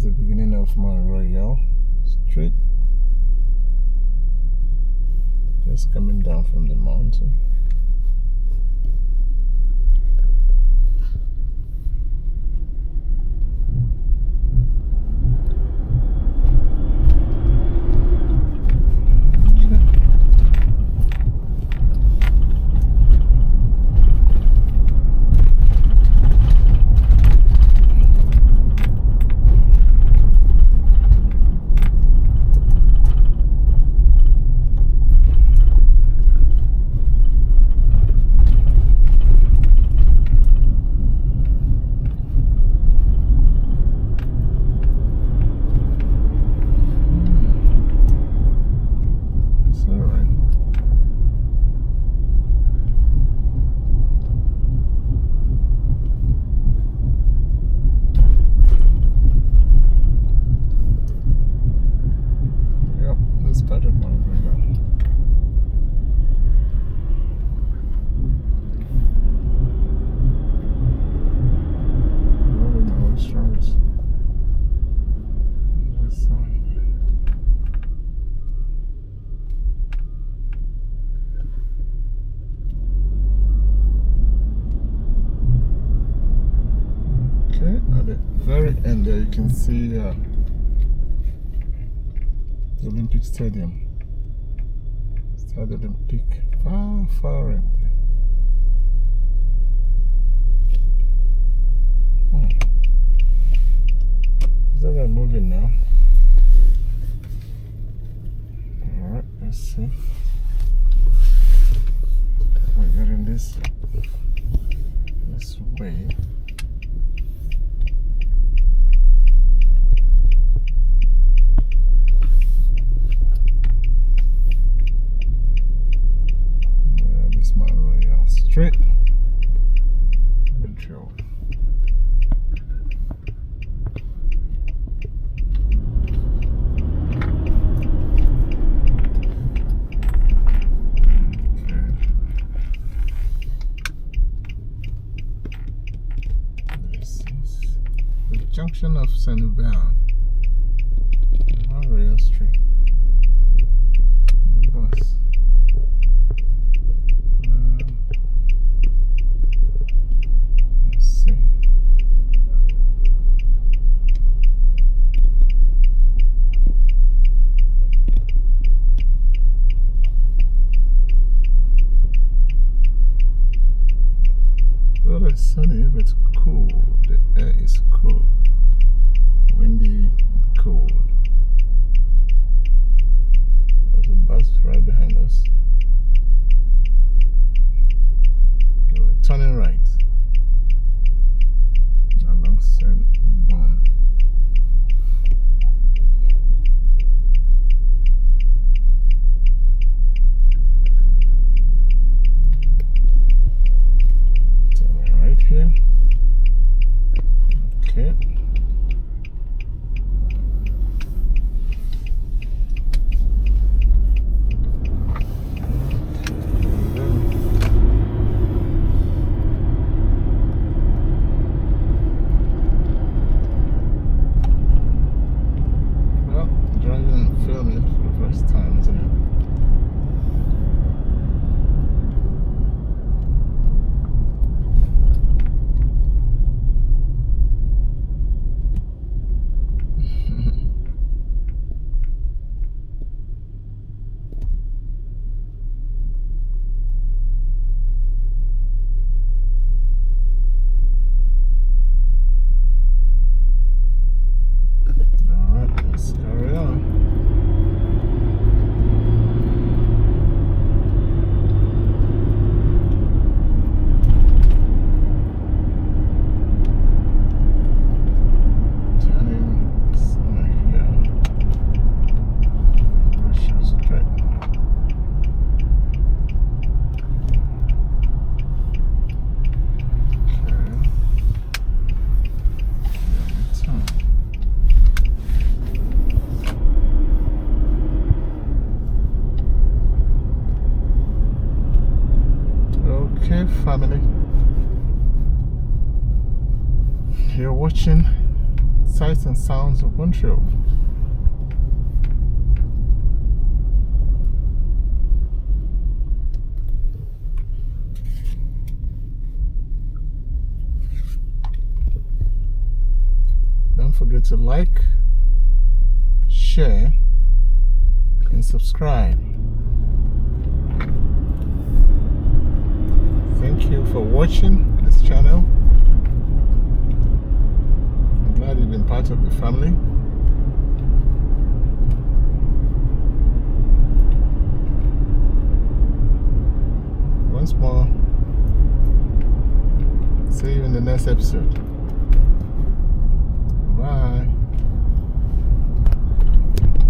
the beginning of Mount Royal Street. Just coming down from the mountain. At the very end there you can see the Olympic Stadium. Stade Olympique, far in there. Is that guy moving now? Alright, let's see. We're getting this way. Street. Good show. This is the junction of St. Hubert, Mount Royal Street. The bus. It's sunny, but it's cool. The air is cool. Windy, cold. There's a bus right behind us. So we're turning right along St. Bon. Here. Okay. Well, driving and filming for the first time, isn't it? Let's carry on. Family, you're watching sights and sounds of Montreal. Don't forget to like, share, and subscribe. Thank you for watching this channel. I'm glad you've been part of the family. Once more, see you in the next episode.